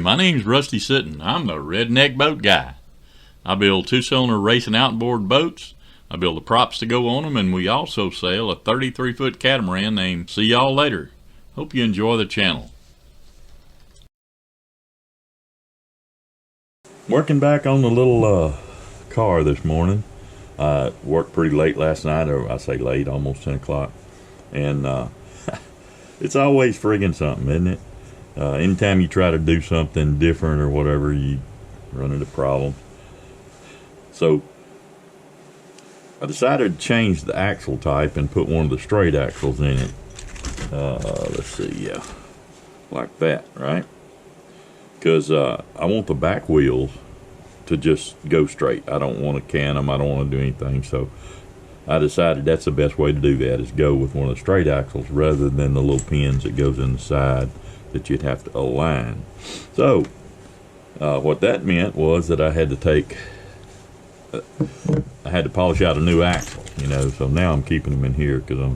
My name's Rusty Sitton. I'm the Redneck boat guy. I build two-cylinder racing outboard boats. I build the props to go on them, and we also sail a 33-foot catamaran named See Y'all Later. Hope you enjoy the channel. Working back on the little car this morning. I worked pretty late last night, or I say late, almost 10 o'clock. And it's always friggin' something, isn't it? Anytime you try to do something different or whatever, you run into problems. So I decided to change the axle type and put one of the straight axles in it. Let's see, yeah, like that, right? Because I want the back wheels to just go straight. I don't want to can them. I don't want to do anything. So I decided that's the best way to do that, is go with one of the straight axles rather than the little pins that goes in the side that you'd have to align. So what that meant was that I had to take I had to polish out a new axle, you know. So now I'm keeping them in here because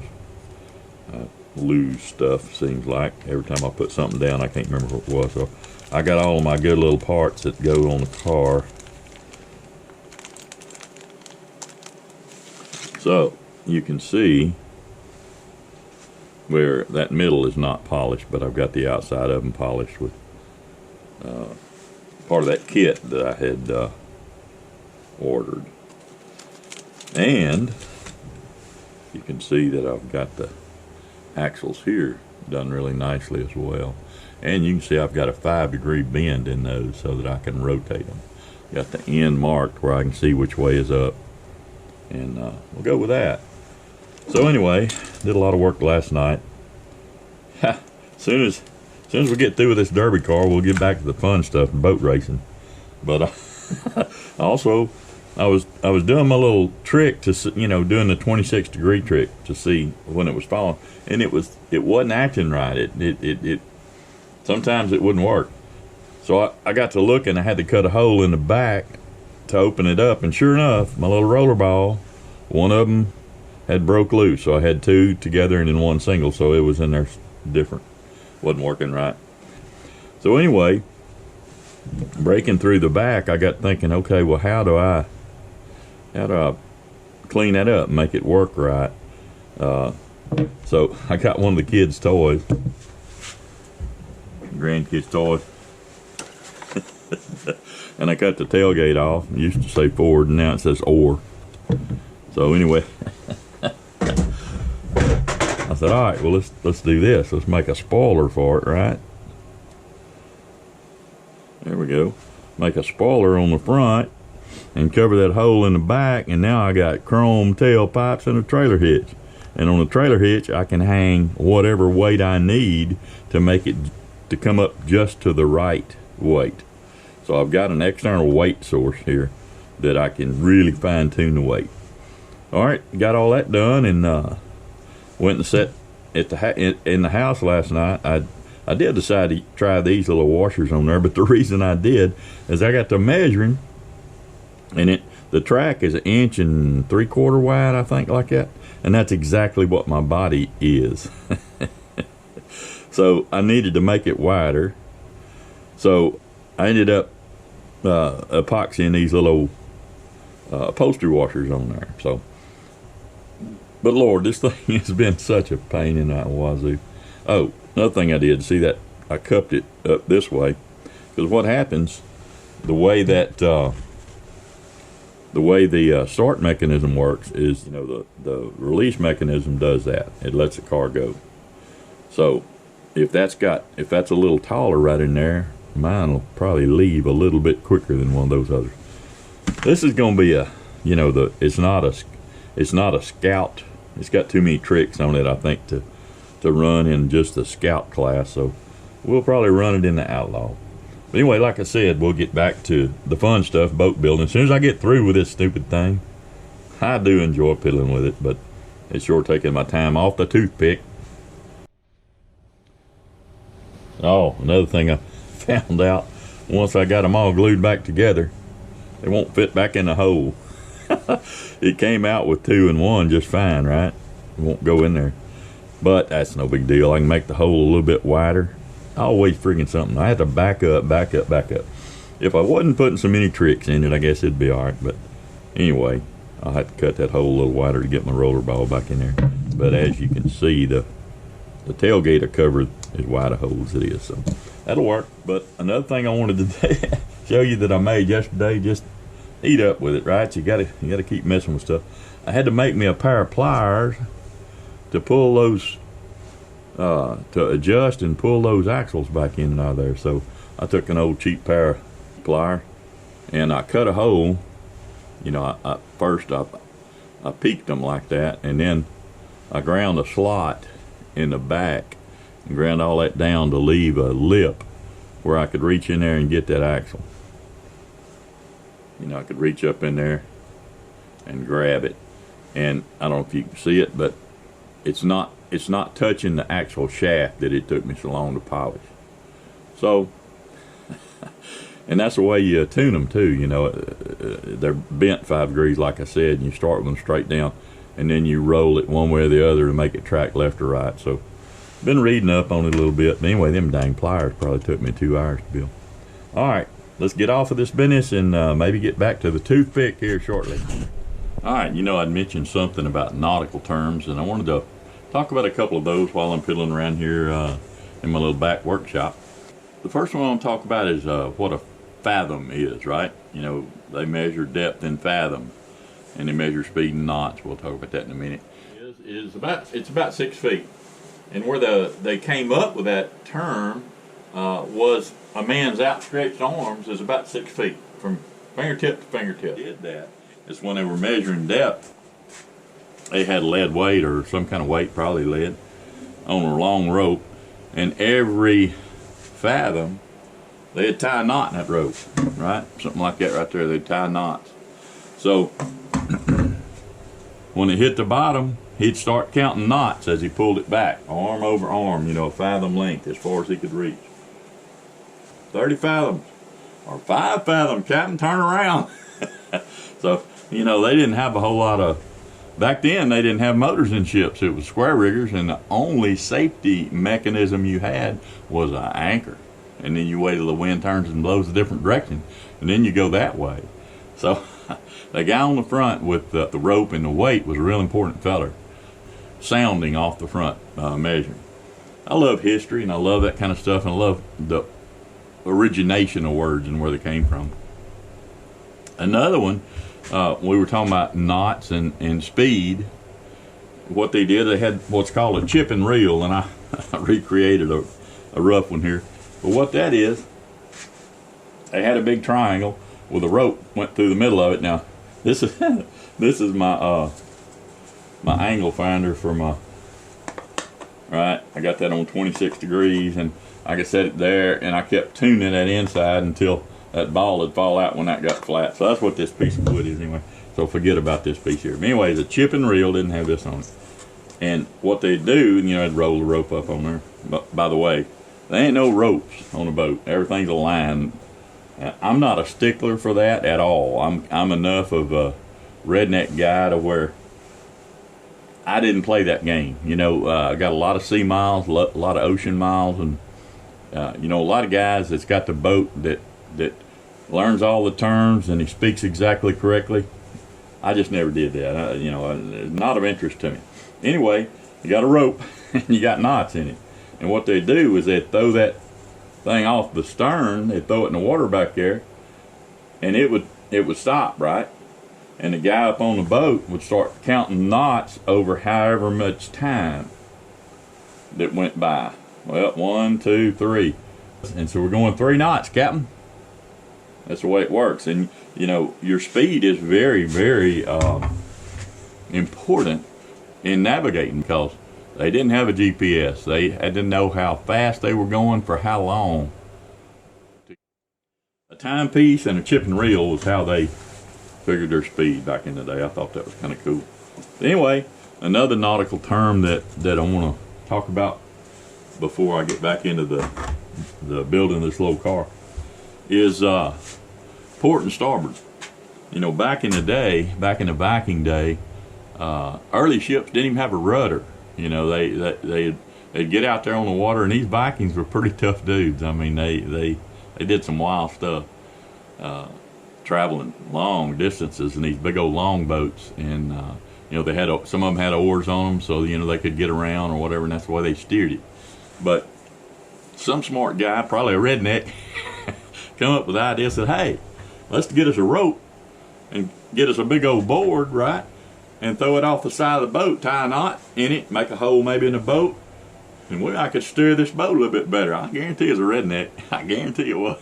I lose stuff, seems like. Every time I put something down, I can't remember what it was. So I got all of my good little parts that go on the car. So you can see where that middle is not polished, but I've got the outside of them polished with part of that kit that I had ordered. And you can see that I've got the axles here done really nicely as well. And you can see I've got a 5-degree bend in those so that I can rotate them. Got the end marked where I can see which way is up. And we'll go with that. So anyway, did a lot of work last night. As soon as we get through with this derby car, we'll get back to the fun stuff and boat racing. But also, I was doing my little trick to, you know, doing the 26-degree trick to see when it was falling, and it wasn't acting right. It sometimes it wouldn't work. So I got to look, and I had to cut a hole in the back to open it up, and sure enough, my little roller ball, one of them had broke loose. So I had two together and then one single, so it was in there different. Wasn't working right. So anyway, breaking through the back, I got thinking, okay, well, how do I clean that up and make it work right? So I got one of the kids' toys, grandkids' toys, and I cut the tailgate off. It used to say forward, and now it says or. So anyway, I said, all right, well, let's do this. Let's make a spoiler for it, right? There we go. Make a spoiler on the front and cover that hole in the back, and now I got chrome tailpipes and a trailer hitch. And on the trailer hitch, I can hang whatever weight I need to make it to come up just to the right weight. So I've got an external weight source here that I can really fine-tune the weight. All right, got all that done, and went and sat at in the house last night. I did decide to try these little washers on there, but the reason I did is I got to measuring, and the track is 1 3/4 inches wide, I think, like that, and that's exactly what my body is. So I needed to make it wider, so I ended up epoxying these little upholstery washers on there. So, but Lord, this thing has been such a pain in the wazoo. Oh, another thing I did, see that I cupped it up this way, because what happens, the way that the start mechanism works is, you know, the release mechanism does that. It lets the car go. So if that's a little taller right in there, mine will probably leave a little bit quicker than one of those others. This is going to be a, you know, it's not a Scout. It's got too many tricks on it, I think, to run in just the Scout class. So we'll probably run it in the Outlaw. But anyway, like I said, we'll get back to the fun stuff, boat building. As soon as I get through with this stupid thing, I do enjoy piddling with it, but it's sure taking my time off the toothpick. Oh, another thing I found out, once I got them all glued back together, they won't fit back in the hole. It came out with 2 and 1 just fine, right? It won't go in there. But that's no big deal. I can make the hole a little bit wider always friggin' something. I had to back up, back up, back up. If I wasn't putting so many tricks in it, I guess it'd be all right. But anyway, I'll have to cut that hole a little wider to get my roller ball back in there. But as you can see, the tailgate will cover as wide a hole as it is, so that'll work. But another thing I wanted to show you that I made yesterday, just eat up with it, right? You gotta keep messing with stuff. I had to make me a pair of pliers to pull those, to adjust and pull those axles back in and out of there. So I took an old cheap pair of pliers and I cut a hole. You know, first I peaked them like that, and then I ground a slot in the back and ground all that down to leave a lip where I could reach in there and get that axle. You know, I could reach up in there and grab it. And I don't know if you can see it, but it's not touching the actual shaft that it took me so long to polish. So, and that's the way you tune them too. You know, they're bent 5 degrees, like I said, and you start with them straight down, and then you roll it one way or the other to make it track left or right. So, been reading up on it a little bit. But anyway, them dang pliers probably took me 2 hours to build. All right, let's get off of this business and maybe get back to the toothpick here shortly. All right, you know, I'd mentioned something about nautical terms, and I wanted to talk about a couple of those while I'm piddling around here in my little back workshop. The first one I want to talk about is what a fathom is, right? You know, they measure depth in fathoms, and they measure speed in knots. We'll talk about that in a minute. It's about 6 feet, and where they came up with that term was a man's outstretched arms is about 6 feet from fingertip to fingertip. Did that. It's when they were measuring depth. They had lead weight or some kind of weight, probably lead, on a long rope, and every fathom they'd tie a knot in that rope, right? Something like that right there. They'd tie knots. So when it hit the bottom, he'd start counting knots as he pulled it back, arm over arm, you know, a fathom length as far as he could reach. 30 fathoms or 5 fathoms, Captain, turn around. So, you know, they didn't have a whole lot of, back then they didn't have motors in ships. It was square riggers, and the only safety mechanism you had was an anchor. And then you wait till the wind turns and blows a different direction, and then you go that way. So the guy on the front with the rope and the weight was a real important feller, sounding off the front, measuring. I love history, and I love that kind of stuff, and I love the origination of words and where they came from. Another one, we were talking about knots and speed. What they did, they had what's called a chip and reel, and I recreated a rough one here. But what that is, they had a big triangle with a rope went through the middle of it. Now, this is this is my my angle finder for my, right. I got that on 26 degrees, and I could set it there, and I kept tuning that inside until that ball would fall out when that got flat. So that's what this piece of wood is anyway. So forget about this piece here. But anyway, the chip and reel didn't have this on it. And what they do, you know, they'd roll the rope up on there. But by the way, there ain't no ropes on a boat. Everything's a line. I'm not a stickler for that at all. I'm enough of a redneck guy to where I didn't play that game. You know, I got a lot of sea miles, a lot of ocean miles, and you know, a lot of guys that's got the boat that learns all the terms and he speaks exactly correctly. I just never did that. You know, not of interest to me. Anyway, you got a rope and you got knots in it. And what they do is they throw that thing off the stern, they throw it in the water back there, and it would stop, right? And the guy up on the boat would start counting knots over however much time that went by. Well, 1, 2, 3. And so we're going 3 knots, Captain. That's the way it works. And, you know, your speed is very, very important in navigating, because they didn't have a GPS. They had to know how fast they were going for how long. A timepiece and a chip and reel was how they figured their speed back in the day. I thought that was kind of cool. But anyway, another nautical term that I want to talk about before I get back into the building of this little car is port and starboard. You know, back in the day, back in the Viking day, early ships didn't even have a rudder. You know, they they'd get out there on the water, and these Vikings were pretty tough dudes. I mean, they did some wild stuff, traveling long distances in these big old longboats, and they had some of them had oars on them, so they could get around or whatever, and that's the way they steered it. But some smart guy, probably a redneck, come up with the idea, said, "Hey, let's get us a rope and get us a big old board, right? And throw it off the side of the boat, tie a knot in it, make a hole maybe in the boat, and I could steer this boat a little bit better." I guarantee it's a redneck. I guarantee it was.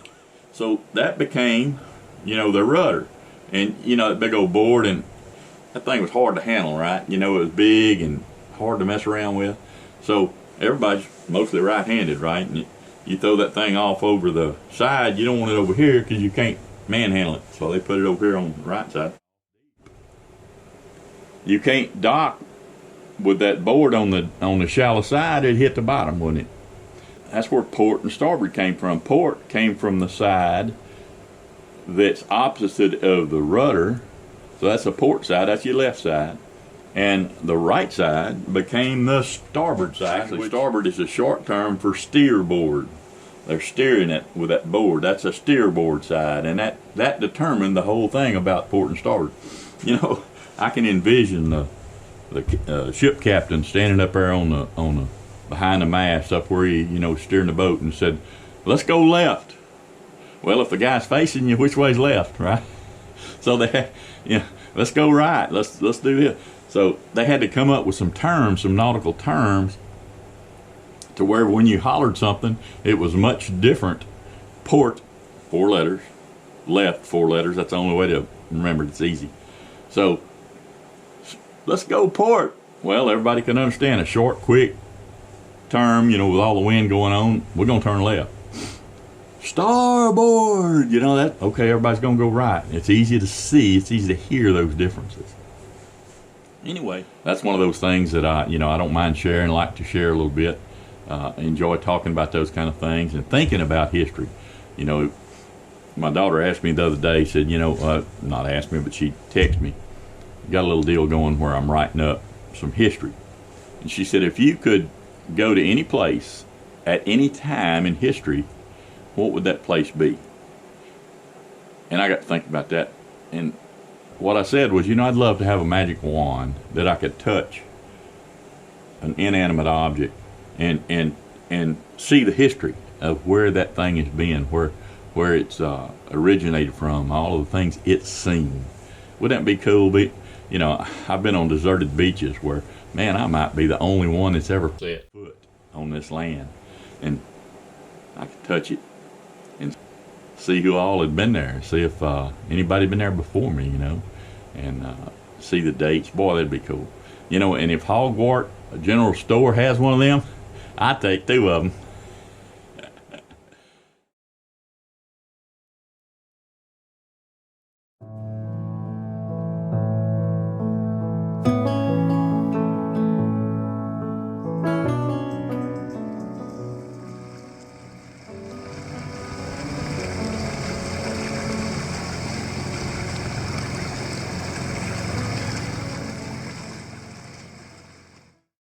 So that became, the rudder. And, that big old board, and that thing was hard to handle, right? It was big and hard to mess around with. So everybody's mostly right-handed, right? And you throw that thing off over the side, you don't want it over here because you can't manhandle it. So they put it over here on the right side. You can't dock with that board on the shallow side. It'd hit the bottom, wouldn't it? That's where port and starboard came from. Port came from the side that's opposite of the rudder. So that's the port side, that's your left side. And the right side became the starboard side. Actually, starboard is a short term for steerboard. They're steering it with that board. That's a steerboard side. And that determined the whole thing about port and starboard. I can envision the ship captain standing up there on the behind the mast up where he steering the boat and said, "Let's go left." Well, if the guy's facing you, which way's left, right? So they, let's go right. Let's do this. So they had to come up with some terms, some nautical terms, to where when you hollered something, it was much different. Port, 4 letters. Left, 4 letters. That's the only way to remember it. It's easy. So let's go port. Well, everybody can understand a short, quick term, with all the wind going on, we're going to turn left. Starboard, that, okay, everybody's going to go right. It's easy to see, it's easy to hear those differences. Anyway, that's one of those things that I don't mind sharing, like to share a little bit. Enjoy talking about those kind of things and thinking about history. My daughter asked me the other day, said, not asked me, but she texted me, got a little deal going where I'm writing up some history. And she said, if you could go to any place at any time in history, what would that place be? And I got to think about that. And what I said was, I'd love to have a magic wand that I could touch an inanimate object and see the history of where that thing has been, where it's originated from, all of the things it's seen. Wouldn't that be cool? I've been on deserted beaches where, man, I might be the only one that's ever set foot on this land. And I could touch it and see who all had been there, see if anybody had been there before me, and see the dates. Boy, that'd be cool. And if Hogwarts General Store has one of them, I'd take 2 of them.